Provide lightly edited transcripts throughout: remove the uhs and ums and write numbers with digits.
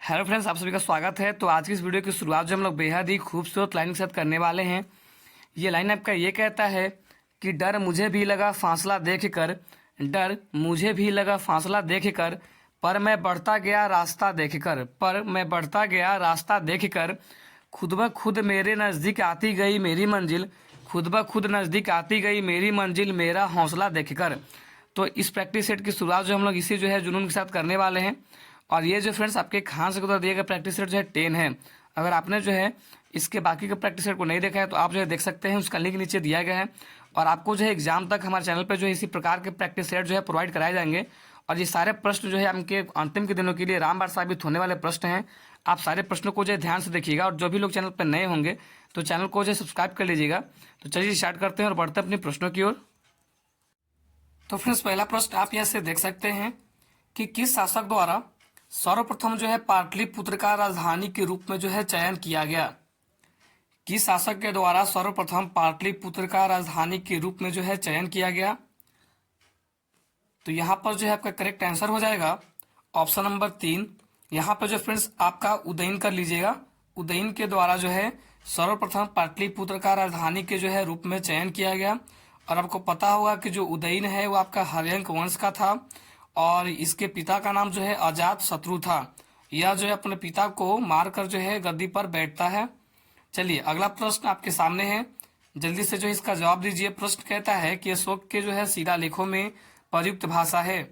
Hello friends, आप सभी का स्वागत है। तो आज की इस वीडियो की शुरुआत जो हम लोग बेहद ही खूबसूरत लाइन के साथ करने वाले हैं। ये लाइन आपका ये कहता है कि डर मुझे भी लगा फासला देखकर, डर मुझे भी लगा फासला देखकर, पर मैं बढ़ता गया रास्ता देखकर, पर मैं बढ़ता गया रास्ता देखकर, खुद ब खुद मेरे नज़दीक आती गई मेरी मंजिल, खुद ब खुद नज़दीक आती गई मेरी मंजिल, मेरा हौसला देखकर। तो इस प्रैक्टिस सेट की शुरुआत जो हम लोग इसी जो है जुनून के साथ करने वाले हैं। और ये जो फ्रेंड्स आपके खान से उधर दिए गए प्रैक्टिस सेट जो है 10 है। अगर आपने जो है इसके बाकी के प्रैक्टिस सेट को नहीं देखा है तो आप जो है देख सकते हैं, उसका लिंक नीचे दिया गया है। और आपको जो है एग्जाम तक हमारे चैनल पर जो है इसी प्रकार के प्रैक्टिस सेट जो है प्रोवाइड कराए जाएंगे। और ये सारे प्रश्न जो है आपके अंतिम के दिनों के लिए रामबाण साबित होने वाले प्रश्न हैं। आप सारे प्रश्नों को जो है ध्यान से देखिएगा। और जो भी लोग चैनल पर नए होंगे तो चैनल को जो है सब्सक्राइब कर लीजिएगा। तो चलिए स्टार्ट करते हैं और बढ़ते हैं अपने प्रश्नों की ओर। तो फ्रेंड्स, पहला प्रश्न आप यहाँ से देख सकते हैं कि किस शासक द्वारा सर्वप्रथम जो है पाटलिपुत्र का राजधानी के रूप में जो है चयन किया गया। किस शासक के द्वारा सर्वप्रथम पाटलिपुत्र का राजधानी के रूप में जो है चयन किया गया। तो यहाँ पर जो है आपका करेक्ट आंसर हो जाएगा ऑप्शन नंबर 3। यहाँ पर जो फ्रेंड्स आपका उदयन कर लीजिएगा। उदयन के द्वारा जो है सर्वप्रथम पाटलिपुत्र का राजधानी के जो है रूप में चयन किया गया। और आपको पता होगा कि जो उदयन है वो आपका हर्यंक वंश का था और इसके पिता का नाम जो है अजात शत्रु था। यह जो है अपने पिता को मारकर जो है गद्दी पर बैठता है। चलिए अगला प्रश्न आपके सामने है, जल्दी से जो इसका जवाब दीजिए। प्रश्न कहता है कि अशोक के जो है शिलालेखों में प्रयुक्त भाषा है।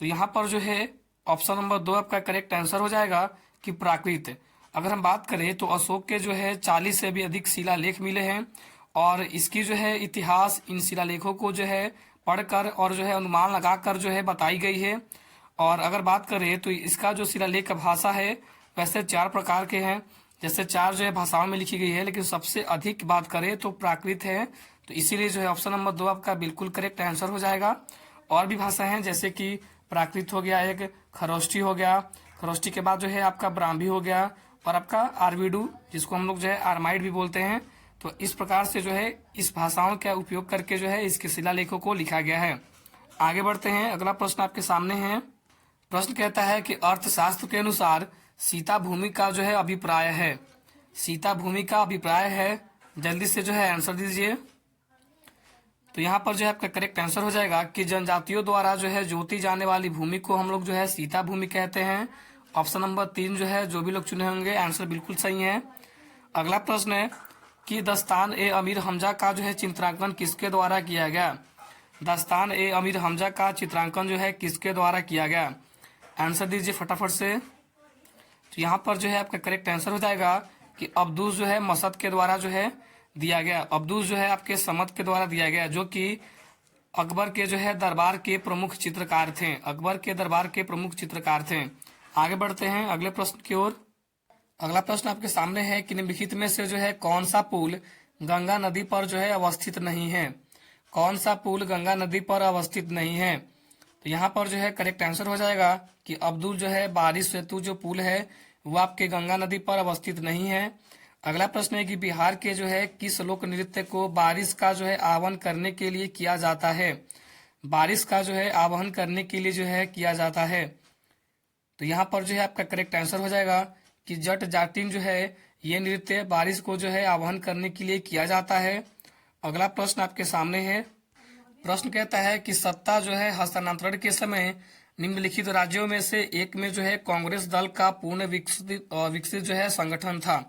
तो यहाँ पर जो है ऑप्शन नंबर 2 आपका करेक्ट आंसर हो जाएगा कि प्राकृत। अगर हम बात करें तो अशोक के जो है 40 से भी अधिक शिलालेख मिले हैं और इसकी जो है इतिहास इन शिलालेखों को जो है पढ़कर और जो है अनुमान लगाकर जो है बताई गई है। और अगर बात करें तो इसका जो शिलालेख का भाषा है वैसे 4 प्रकार के हैं, जैसे 4 जो है भाषाओं में लिखी गई है, लेकिन सबसे अधिक बात करें तो प्राकृत है। तो इसीलिए जो है ऑप्शन नंबर 2 आपका बिल्कुल करेक्ट आंसर हो जाएगा। और भी भाषा हैं जैसे कि प्राकृत हो गया, एक खरोष्ठी हो गया, खरोष्ठी के बाद जो है आपका ब्राह्मी हो गया और आपका आर्विडू जिसको हम लोग जो है आर्माइड भी बोलते हैं। तो इस प्रकार से जो है इस भाषाओं का उपयोग करके जो है इसके शिलालेखों को लिखा गया है। आगे बढ़ते हैं, अगला प्रश्न आपके सामने है। प्रश्न कहता है कि अर्थशास्त्र के अनुसार सीता भूमि का जो है अभिप्राय है। सीता भूमि का अभिप्राय है, जल्दी से जो है आंसर दीजिए। तो यहाँ पर जो है आपका करेक्ट आंसर हो जाएगा कि जनजातियों द्वारा जो है जोती जाने वाली भूमि को हम लोग जो है सीता भूमि कहते हैं। ऑप्शन नंबर 3 जो है जो भी लोग चुने होंगे आंसर बिल्कुल सही है। अगला प्रश्न है कि दस्तान ए अमीर हमजा का जो है चित्रांकन किसके द्वारा किया गया। दस्तान ए अमीर हमजा का चित्रांकन जो है किसके द्वारा किया गया, आंसर दीजिए फटाफट से। तो यहाँ पर जो है आपका करेक्ट आंसर हो जाएगा कि अब्दुस जो है मसद के द्वारा जो है दिया गया। अब्दुस जो है आपके समद के द्वारा दिया गया, जो कि अकबर के जो है दरबार के प्रमुख चित्रकार थे। अकबर के दरबार के प्रमुख चित्रकार थे। आगे बढ़ते हैं अगले प्रश्न की ओर। अगला प्रश्न आपके सामने है कि निम्नलिखित में से जो है कौन सा पुल गंगा नदी पर जो है अवस्थित नहीं है। कौन सा पुल गंगा नदी पर अवस्थित नहीं है। तो यहाँ पर जो है करेक्ट आंसर हो जाएगा कि अब्दुल जो है बारिश सेतु जो पुल है वो आपके गंगा नदी पर अवस्थित नहीं है। अगला प्रश्न है कि बिहार के जो है किस लोक नृत्य को बारिश का जो है आह्वान करने के लिए किया जाता है। बारिश का जो है आह्वान करने के लिए जो है किया जाता है। तो यहाँ पर जो है आपका करेक्ट आंसर हो जाएगा कि जट जाटिन जो है ये नृत्य बारिश को जो है आह्वान करने के लिए किया जाता है। अगला प्रश्न आपके सामने है। प्रश्न कहता है कि सत्ता जो है हस्तांतरण के समय निम्नलिखित राज्यों में से एक में जो है कांग्रेस दल का पूर्ण विकसित जो है संगठन था।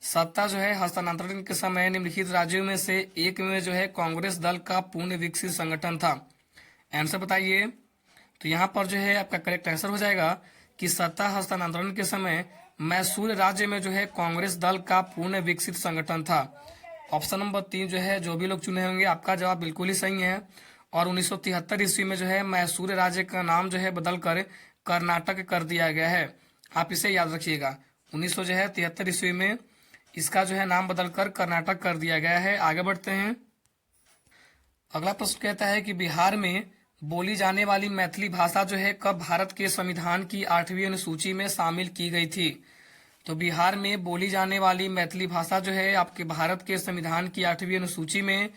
सत्ता जो है हस्तांतरण के समय निम्नलिखित राज्यों में से एक में जो है कांग्रेस दल का पूर्ण विकसित संगठन था, आंसर बताइए। तो यहाँ पर जो है आपका करेक्ट आंसर हो जाएगा कि सत्ता हस्तांतरण के समय मैसूर राज्य में जो है कांग्रेस दल का पूर्ण विकसित संगठन था। ऑप्शन नंबर 3 जो है जो भी लोग चुने होंगे आपका जवाब बिल्कुल ही सही है। और 1973 ईस्वी में जो है मैसूर राज्य का नाम जो है बदलकर कर्नाटक कर दिया गया है। आप इसे याद रखिएगा, 1973 ईस्वी में इसका जो है नाम बदलकर कर्नाटक कर दिया गया है। आगे बढ़ते हैं, अगला प्रश्न कहता है कि बिहार में बोली जाने वाली मैथिली भाषा जो है कब भारत के संविधान की 8वीं अनुसूची में शामिल की गई थी। तो बिहार में बोली जाने वाली मैथिली भाषा जो है आपके भारत के संविधान की 8वीं अनुसूची में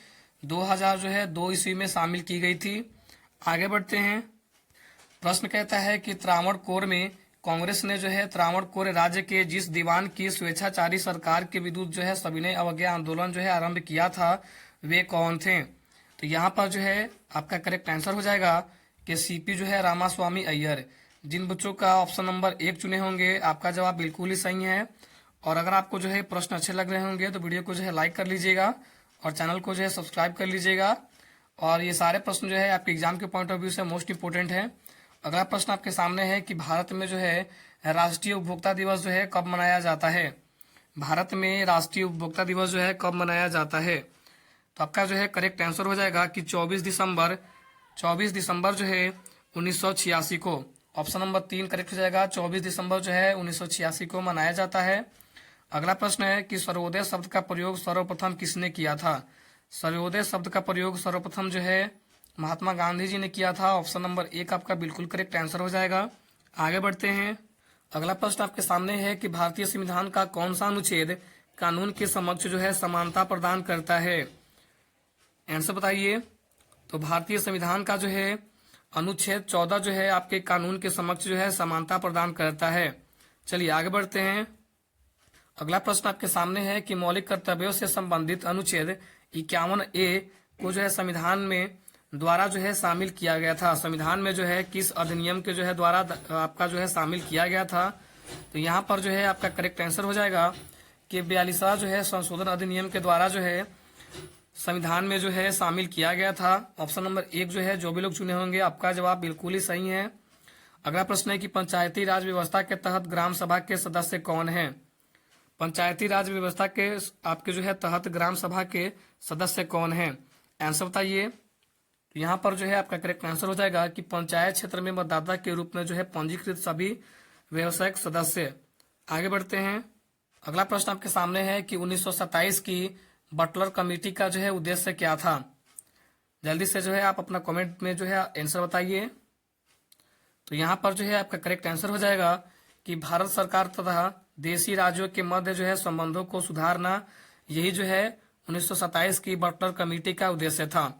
2000 जो है 2 ईस्वी में शामिल की गई थी। आगे बढ़ते हैं, प्रश्न कहता है कि त्रावणकोर में कांग्रेस ने जो है त्रावणकोर राज्य के जिस दीवान की स्वेच्छाचारी सरकार के विरुद्ध जो है सविनय अवज्ञा आंदोलन जो है आरंभ किया था वे कौन थे? तो यहाँ पर जो है आपका करेक्ट आंसर हो जाएगा कि सीपी जो है रामास्वामी अय्यर। जिन बच्चों का ऑप्शन नंबर 1 चुने होंगे आपका जवाब बिल्कुल ही सही है। और अगर आपको जो है प्रश्न अच्छे लग रहे होंगे तो वीडियो को जो है लाइक कर लीजिएगा और चैनल को जो है सब्सक्राइब कर लीजिएगा। और ये सारे प्रश्न जो है आपके एग्जाम के पॉइंट ऑफ व्यू से मोस्ट इंपोर्टेंट है। अगला प्रश्न आपके सामने है कि भारत में जो है राष्ट्रीय उपभोक्ता दिवस जो है कब मनाया जाता है? भारत में राष्ट्रीय उपभोक्ता दिवस जो है कब मनाया जाता है? तो आपका जो है करेक्ट आंसर हो जाएगा कि 24 दिसंबर जो है 1986 को। ऑप्शन नंबर 3 करेक्ट हो जाएगा। 24 दिसंबर जो है 1986 को मनाया जाता है। अगला प्रश्न है कि सर्वोदय शब्द का प्रयोग सर्वप्रथम किसने किया था? सर्वोदय शब्द का प्रयोग सर्वप्रथम जो है महात्मा गांधी जी ने किया था। ऑप्शन नंबर 1 आपका बिल्कुल करेक्ट आंसर हो जाएगा। आगे बढ़ते हैं। अगला प्रश्न आपके सामने है कि भारतीय संविधान का कौन सा अनुच्छेद कानून के समक्ष जो है समानता प्रदान करता है? आंसर बताइए। तो भारतीय संविधान का जो है अनुच्छेद 14 जो है आपके कानून के समक्ष जो है समानता प्रदान करता है। चलिए आगे बढ़ते हैं। अगला प्रश्न आपके सामने है कि मौलिक कर्तव्यों से संबंधित अनुच्छेद 51A को जो है संविधान में द्वारा जो है शामिल किया गया था। संविधान में जो है किस अधिनियम के जो है द्वारा आपका जो है शामिल किया गया था? तो यहाँ पर जो है आपका करेक्ट आंसर हो जाएगा कि 42वां जो है संशोधन अधिनियम के द्वारा जो है संविधान में जो है शामिल किया गया था। ऑप्शन नंबर 1 जो है जो भी लोग चुने होंगे आपका जवाब बिल्कुल ही सही है। अगला प्रश्न है कि पंचायती राज व्यवस्था के तहत ग्राम सभा के सदस्य कौन है? पंचायती राज व्यवस्था के आपके जो है तहत ग्राम सभा के सदस्य कौन है? आंसर बताइए। तो यहाँ पर जो है आपका करेक्ट आंसर हो जाएगा कि पंचायत क्षेत्र में मतदाता के रूप में जो है पंजीकृत सभी व्यावसायिक सदस्य। आगे बढ़ते हैं। अगला प्रश्न आपके सामने है कि 1927 की बटलर कमेटी का जो है उद्देश्य क्या था? जल्दी से जो है आप अपना कमेंट में जो है आंसर बताइए। तो यहाँ पर जो है आपका करेक्ट आंसर हो जाएगा कि भारत सरकार तथा देशी राज्यों के मध्य जो है संबंधों को सुधारना, यही जो है 1927 की बटलर कमेटी का उद्देश्य था।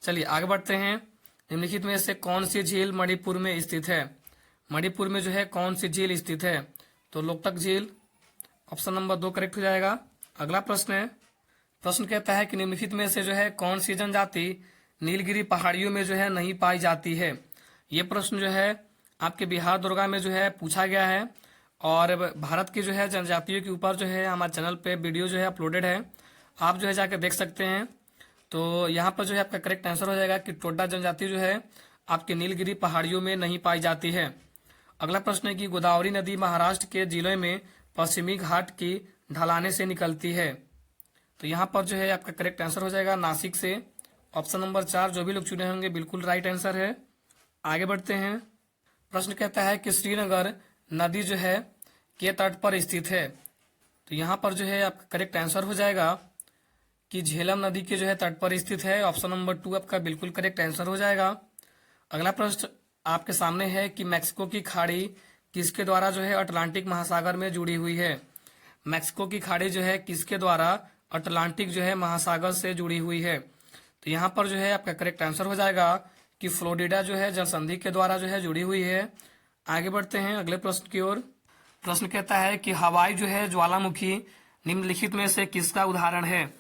चलिए आगे बढ़ते हैं। निम्नलिखित में से कौन सी झील मणिपुर में स्थित है? मणिपुर में जो है कौन सी झील स्थित है? तो लोकटक झील। ऑप्शन नंबर 2 करेक्ट हो जाएगा। अगला प्रश्न है। प्रश्न कहता है कि निम्नलिखित में से जो है कौन सी जनजाति नीलगिरी पहाड़ियों में जो है नहीं पाई जाती है? ये प्रश्न जो है आपके बिहार दुर्गा में जो है पूछा गया है और भारत की जो है जनजातियों के ऊपर जो है हमारे चैनल पे वीडियो जो है अपलोडेड है, आप जो है जाकर देख सकते हैं। तो यहाँ पर जो है आपका करेक्ट आंसर हो जाएगा कि टोडा जनजाति जो है आपके नीलगिरी पहाड़ियों में नहीं पाई जाती है। अगला प्रश्न है कि गोदावरी नदी महाराष्ट्र के जिले में पश्चिमी घाट की ढलाने से निकलती है। तो यहाँ पर जो है आपका करेक्ट आंसर हो जाएगा नासिक से। ऑप्शन नंबर 4 जो भी लोग चुने होंगे बिल्कुल राइट आंसर है। आगे बढ़ते हैं। प्रश्न कहता है कि श्रीनगर नदी जो है के तट पर स्थित है। तो यहाँ पर जो है आपका करेक्ट आंसर हो जाएगा कि झेलम नदी के जो है तट पर स्थित है। ऑप्शन नंबर 2 आपका बिल्कुल करेक्ट आंसर हो जाएगा। अगला प्रश्न आपके सामने है कि मैक्सिको की खाड़ी किसके द्वारा जो है अटलांटिक महासागर में जुड़ी हुई है? मैक्सिको की खाड़ी जो है किसके द्वारा अटलांटिक जो है महासागर से जुड़ी हुई है? तो यहाँ पर जो है आपका करेक्ट आंसर हो जाएगा कि फ्लोरिडा जो है जलसंधि के द्वारा जो है जुड़ी हुई है। आगे बढ़ते हैं अगले प्रश्न की ओर। प्रश्न कहता है कि हवाई जो है ज्वालामुखी निम्नलिखित में से किसका उदाहरण है?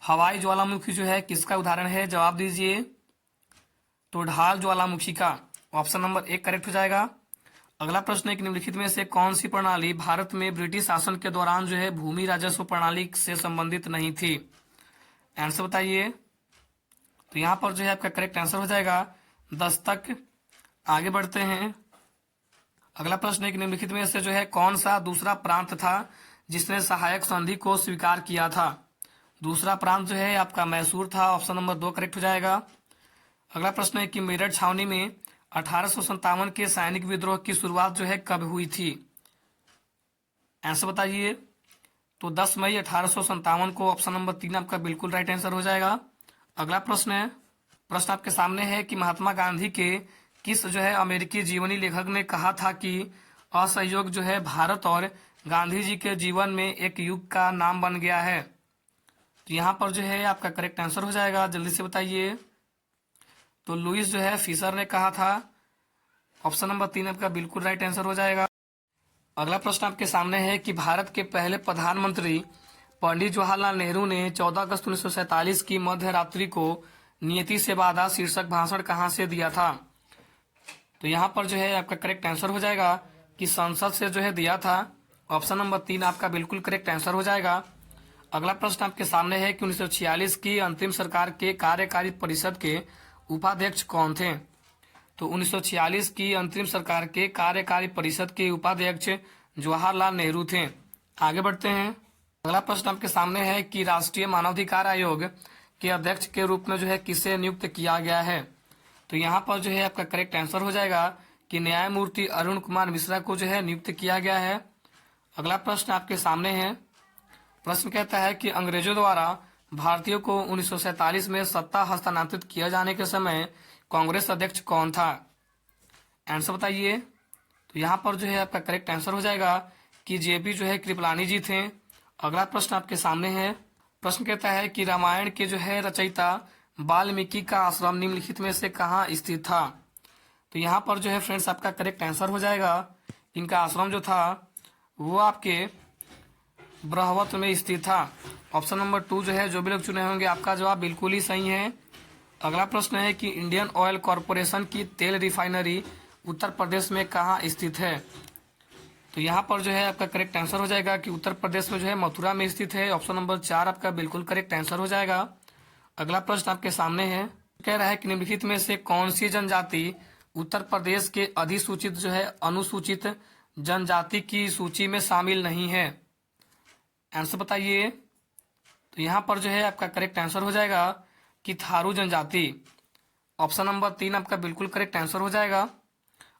हवाई ज्वालामुखी जो है किसका उदाहरण है? जवाब दीजिए। तो ढाल ज्वालामुखी का। ऑप्शन नंबर 1 करेक्ट हो जाएगा। अगला प्रश्न है कि निम्नलिखित में से कौन सी प्रणाली भारत में ब्रिटिश शासन के दौरान जो है भूमि राजस्व प्रणाली से संबंधित नहीं थी? आंसर बताइए। तो यहाँ पर जो है आपका करेक्ट आंसर हो जाएगा दस्तक। आगे बढ़ते हैं। अगला प्रश्न है कि निम्नलिखित में से जो है कौन सा दूसरा प्रांत था जिसने सहायक संधि को स्वीकार किया था? दूसरा प्रांत जो है आपका मैसूर था। ऑप्शन नंबर 2 करेक्ट हो जाएगा। अगला प्रश्न है कि मेरठ छावनी में 1857 के सैनिक विद्रोह की शुरुआत जो है कब हुई थी? आंसर बताइए। तो 10 मई 1857 को। ऑप्शन नंबर 3 आपका बिल्कुल राइट आंसर हो जाएगा। अगला प्रश्न है। प्रश्न आपके सामने है कि महात्मा गांधी के किस जो है अमेरिकी जीवनी लेखक ने कहा था कि असहयोग जो है भारत और गांधी जी के जीवन में एक युग का नाम बन गया है? तो यहाँ पर जो है आपका करेक्ट आंसर हो जाएगा। जल्दी से बताइए। तो लुइस जो है फिशर ने कहा था। ऑप्शन नंबर 3 आपका बिल्कुल राइट आंसर हो जाएगा। अगला प्रश्न आपके सामने है कि भारत के पहले प्रधानमंत्री पंडित जवाहरलाल नेहरू ने 14 अगस्त 1947 की मध्य रात्रि को नियति से वादा शीर्षक भाषण कहाँ से दिया था। तो यहाँ पर जो है आपका करेक्ट आंसर हो जाएगा कि संसद से जो है दिया था। ऑप्शन नंबर 3 आपका बिल्कुल करेक्ट आंसर हो जाएगा। अगला प्रश्न आपके सामने है कि 1946 की अंतिम सरकार के कार्यकारी परिषद के उपाध्यक्ष कौन थे। तो 1946 की अंतरिम सरकार के कार्यकारी परिषद के उपाध्यक्ष जवाहरलाल नेहरू थे। आगे बढ़ते हैं। अगला प्रश्न आपके सामने है कि राष्ट्रीय मानवाधिकार आयोग के अध्यक्ष के रूप में जो है किसे नियुक्त किया गया है। तो यहाँ पर जो है आपका करेक्ट आंसर हो जाएगा कि न्यायमूर्ति अरुण कुमार मिश्रा को जो है नियुक्त किया गया है। अगला प्रश्न आपके सामने है। प्रश्न कहता है कि अंग्रेजों द्वारा भारतीयों को 1947 में सत्ता हस्तांतरित किए जाने के समय कांग्रेस अध्यक्ष कौन था। आंसर बताइए। तो यहाँ पर जो है आपका करेक्ट आंसर हो जाएगा कि जेपी जो है कृपलानी जी थे। अगला प्रश्न आपके सामने है। प्रश्न कहता है कि रामायण के जो है रचयिता वाल्मीकि का आश्रम निम्नलिखित में से कहाँ स्थित था। तो यहाँ पर जो है फ्रेंड्स आपका करेक्ट आंसर हो जाएगा। इनका आश्रम जो था वो आपके ब्रह्मवत में स्थित था। ऑप्शन नंबर 2 जो है जो भी लोग चुने होंगे आपका जवाब बिल्कुल ही सही है। अगला प्रश्न है कि इंडियन ऑयल कॉरपोरेशन की तेल रिफाइनरी उत्तर प्रदेश में कहाँ स्थित है। तो यहाँ पर जो है आपका करेक्ट आंसर हो जाएगा कि उत्तर प्रदेश में जो है मथुरा में स्थित है। ऑप्शन नंबर 4 आपका बिल्कुल करेक्ट आंसर हो जाएगा। अगला प्रश्न आपके सामने है। कह रहा है कि निम्नलिखित में से कौन सी जनजाति उत्तर प्रदेश के अधिसूचित जो है अनुसूचित जनजाति की सूची में शामिल नहीं है। आंसर बताइए। तो यहाँ पर जो है आपका करेक्ट आंसर हो जाएगा कि थारू जनजाति। ऑप्शन नंबर 3 आपका बिल्कुल करेक्ट आंसर हो जाएगा।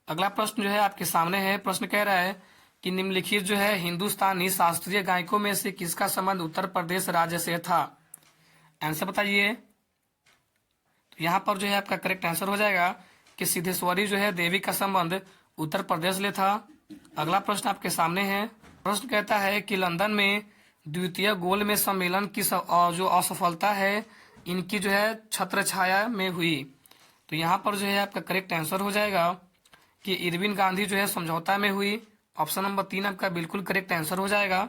अगला प्रश्न जो है आपके सामने है। प्रश्न कह रहा है कि निम्नलिखित जो है हिंदुस्तानी शास्त्रीय गायकों में से किसका संबंध उत्तर प्रदेश राज्य से था। आंसर बताइए। तो यहाँ पर जो है आपका करेक्ट आंसर हो जाएगा कि सिद्धेश्वरी जो है देवी का संबंध उत्तर प्रदेश ले था। अगला प्रश्न आपके सामने है। प्रश्न कहता है कि लंदन में द्वितीय गोल में सम्मेलन की जो असफलता है इनकी जो है छत्र छाया में हुई। तो यहाँ पर जो है आपका करेक्ट आंसर हो जाएगा कि इरविन गांधी जो है समझौता में हुई। ऑप्शन नंबर 3 आपका बिल्कुल करेक्ट आंसर हो जाएगा।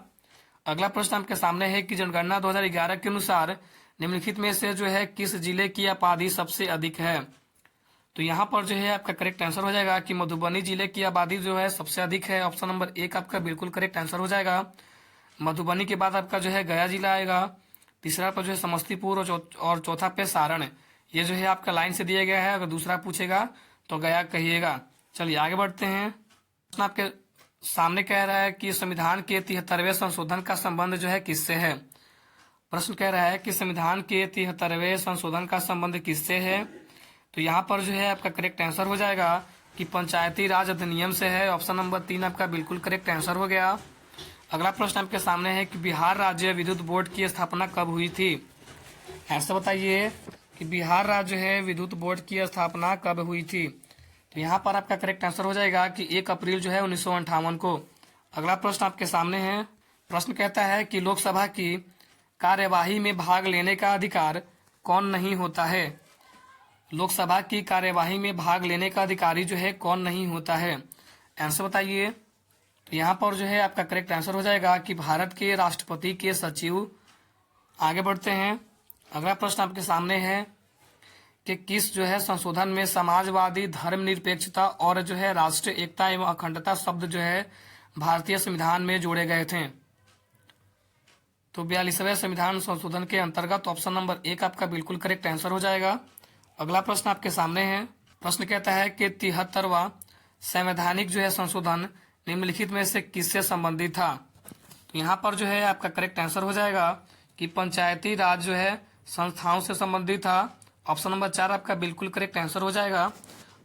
अगला प्रश्न आपके सामने है कि जनगणना 2011 के अनुसार निम्नलिखित में से जो है किस जिले की आबादी सबसे अधिक है। तो यहाँ पर जो है आपका करेक्ट आंसर हो जाएगा कि मधुबनी जिले की आबादी जो है सबसे अधिक है। ऑप्शन नंबर 1 आपका बिल्कुल करेक्ट आंसर हो जाएगा। मधुबनी के बाद आपका जो है गया जिला आएगा। तीसरा पर जो है समस्तीपुर और चौथा पे सारण। ये जो है आपका लाइन से दिया गया है। अगर दूसरा पूछेगा तो गया कहिएगा। चलिए आगे बढ़ते हैं। प्रश्न आपके सामने कह रहा है कि संविधान के 73वें संशोधन का संबंध जो है किससे है। प्रश्न कह रहा है कि संविधान के 73वें संशोधन का संबंध किससे है। तो यहाँ पर जो है आपका करेक्ट आंसर हो जाएगा कि पंचायती राज अधिनियम से है। ऑप्शन नंबर 3 आपका बिल्कुल करेक्ट आंसर हो गया। अगला प्रश्न आपके सामने है कि बिहार राज्य विद्युत बोर्ड की स्थापना कब हुई थी। ऐसा बताइए कि बिहार राज्य है विद्युत बोर्ड की स्थापना कब हुई थी। तो यहाँ पर आपका करेक्ट आंसर हो जाएगा कि 1 अप्रैल जो है 1958 को। अगला प्रश्न आपके सामने है। प्रश्न कहता है कि लोकसभा की कार्यवाही में भाग लेने का अधिकार कौन नहीं होता है। लोकसभा की कार्यवाही में भाग लेने का अधिकारी जो है कौन नहीं होता है। आंसर बताइए। तो यहाँ पर जो है आपका करेक्ट आंसर हो जाएगा कि भारत के राष्ट्रपति के सचिव। आगे बढ़ते हैं। अगला प्रश्न आपके सामने है कि किस जो है संशोधन में समाजवादी धर्मनिरपेक्षता और जो है राष्ट्रीय एकता एवं अखंडता शब्द जो है भारतीय संविधान में जोड़े गए थे। तो 42वें संविधान संशोधन के अंतर्गत ऑप्शन नंबर 1 आपका बिल्कुल करेक्ट आंसर हो जाएगा। अगला प्रश्न आपके सामने है। प्रश्न कहता है कि 73वां संवैधानिक जो है संशोधन निम्नलिखित में से किससे संबंधित था। तो यहाँ पर जो है आपका करेक्ट आंसर हो जाएगा कि पंचायती राज जो है संस्थाओं से संबंधित था। ऑप्शन नंबर 4 आपका बिल्कुल करेक्ट आंसर हो जाएगा।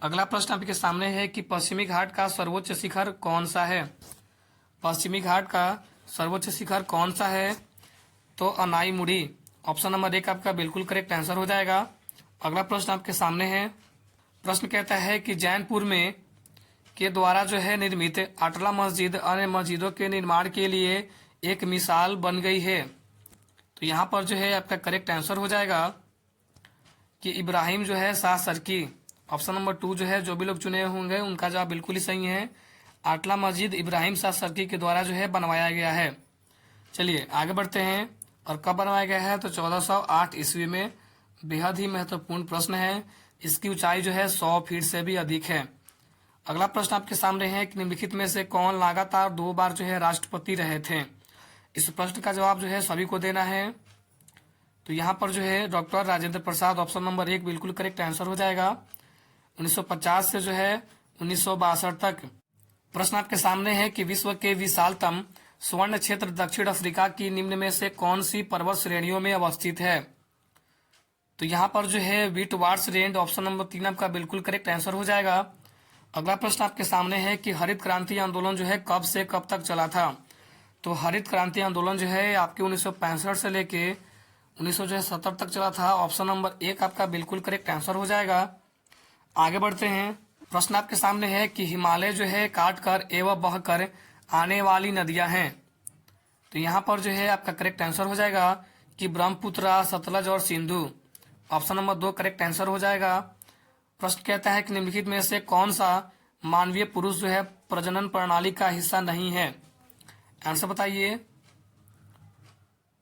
अगला प्रश्न आपके सामने है कि पश्चिमी घाट का सर्वोच्च शिखर कौन सा है। पश्चिमी घाट का सर्वोच्च शिखर कौन सा है। तो अनाईमुड़ी। ऑप्शन नंबर 1 आपका बिल्कुल करेक्ट आंसर हो जाएगा। अगला प्रश्न आपके सामने है। प्रश्न कहता है कि जैनपुर में के द्वारा जो है निर्मित अटला मस्जिद अन्य मस्जिदों के निर्माण के लिए एक मिसाल बन गई है। तो यहाँ पर जो है आपका करेक्ट आंसर हो जाएगा कि इब्राहिम जो है शाह सरकी। ऑप्शन नंबर 2 जो है जो भी लोग चुने होंगे उनका जवाब बिल्कुल ही सही है। आटला मस्जिद इब्राहिम शाह सर्की के द्वारा जो है बनवाया गया है। चलिए आगे बढ़ते हैं। और कब बनवाया गया है? तो 1408 ईस्वी में। बेहद ही महत्वपूर्ण प्रश्न है। इसकी ऊंचाई जो है 100 फीट से भी अधिक है। अगला प्रश्न आपके सामने है कि निम्नलिखित में से कौन लगातार 2 बार जो है राष्ट्रपति रहे थे? इस प्रश्न का जवाब जो है सभी को देना है। तो यहाँ पर जो है doctor Rajendra Prasad, option number 1 बिल्कुल करेक्ट आंसर हो जाएगा। 1950 से जो है 1962 तक। प्रश्न आपके सामने है कि विश्व के विशालतम स्वर्ण क्षेत्र दक्षिण अफ्रीका की निम्न में से कौन सी पर्वत श्रेणियों में अवस्थित है? तो यहाँ पर जो है विटवार्ड्स रेंज, ऑप्शन नंबर 3 आपका बिल्कुल करेक्ट आंसर हो जाएगा। अगला प्रश्न आपके सामने है कि हरित क्रांति आंदोलन जो है कब से कब तक चला था? तो हरित क्रांति आंदोलन जो है आपके 1965 से लेके 1970 तक चला था। ऑप्शन नंबर 1 आपका बिल्कुल करेक्ट आंसर हो जाएगा। आगे बढ़ते हैं। प्रश्न आपके सामने है कि हिमालय जो है काट कर एवं बह कर आने वाली नदियां हैं। तो यहाँ पर जो है आपका करेक्ट आंसर हो जाएगा कि ब्रह्मपुत्र, सतलज और Sindhu. Option number 2 correct answer हो जाएगा। प्रश्न कहता है कि निम्नलिखित में से कौन सा मानवीय पुरुष जो है प्रजनन प्रणाली का हिस्सा नहीं है? आंसर बताइए।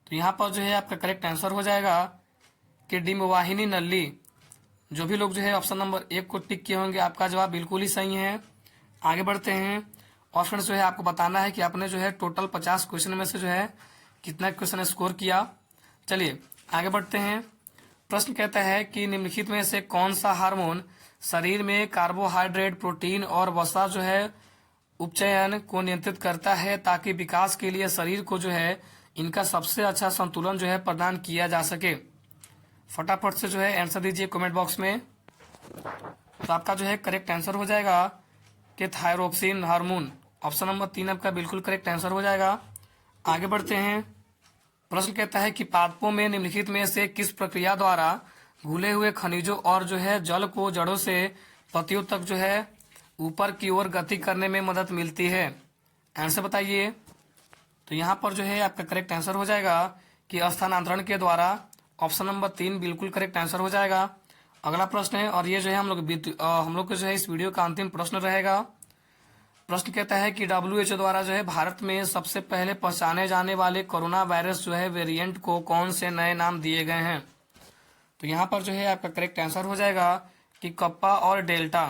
तो यहाँ पर जो है आपका करेक्ट आंसर हो जाएगा कि डिम्बवाहिनी नल्ली। जो भी लोग जो है ऑप्शन नंबर 1 को टिक किए होंगे, आपका जवाब बिल्कुल ही सही है। आगे बढ़ते हैं। और फ्रेंड्स जो है आपको बताना है कि आपने जो है टोटल 50 क्वेश्चन में से जो है कितना क्वेश्चन स्कोर किया। चलिए आगे बढ़ते हैं। प्रश्न कहता है कि निम्नलिखित में से कौन सा हार्मोन शरीर में कार्बोहाइड्रेट, प्रोटीन और वसा जो है उपचयन को नियंत्रित करता है ताकि विकास के लिए शरीर को जो है इनका सबसे अच्छा संतुलन जो है प्रदान किया जा सके? फटाफट से जो है आंसर दीजिए कमेंट बॉक्स में। तो आपका जो है करेक्ट आंसर हो जाएगा कि थायरोक्सिन हार्मोन। ऑप्शन नंबर 3 आपका बिल्कुल करेक्ट आंसर हो जाएगा। आगे बढ़ते हैं। प्रश्न कहता है कि पादपों में निम्नलिखित में से किस प्रक्रिया द्वारा घुले हुए खनिजों और जो है जल को जड़ों से पत्तियों तक जो है ऊपर की ओर गति करने में मदद मिलती है? आंसर बताइए। तो यहाँ पर जो है आपका करेक्ट आंसर हो जाएगा कि स्थानांतरण के द्वारा। ऑप्शन नंबर 3 बिल्कुल करेक्ट आंसर हो जाएगा। अगला प्रश्न है और ये जो है हम लोग को जो है इस वीडियो का अंतिम प्रश्न रहेगा। प्रश्न कहता है कि WHO द्वारा जो है भारत में सबसे पहले पहचाने जाने वाले कोरोना वायरस जो है वेरिएंट को कौन से नए नाम दिए गए हैं? तो यहाँ पर जो है आपका करेक्ट आंसर हो जाएगा कि कप्पा और डेल्टा।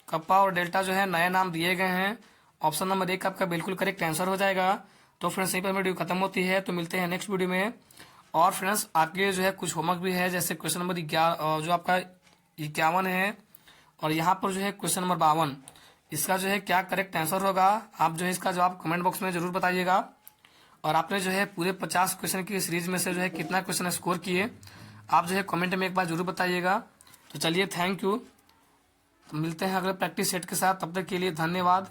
कप्पा और डेल्टा जो है नए नाम दिए गए हैं। ऑप्शन नंबर 1 आपका बिल्कुल करेक्ट आंसर हो जाएगा। तो फ्रेंड्स यहीं पर वीडियो खत्म होती है। तो मिलते हैं नेक्स्ट वीडियो में। और फ्रेंड्स आपके जो है कुछ होमवर्क भी है, जैसे क्वेश्चन नंबर 11 जो आपका 51 है और यहाँ पर जो है क्वेश्चन नंबर 52, इसका जो है क्या करेक्ट आंसर होगा आप जो है इसका जवाब कमेंट बॉक्स में जरूर बताइएगा। और आपने जो है पूरे 50 क्वेश्चन की सीरीज में से जो है कितना क्वेश्चन स्कोर किए आप जो है कमेंट में एक बार जरूर बताइएगा। तो चलिए थैंक यू। मिलते हैं अगले प्रैक्टिस सेट के साथ, तब तक के लिए धन्यवाद।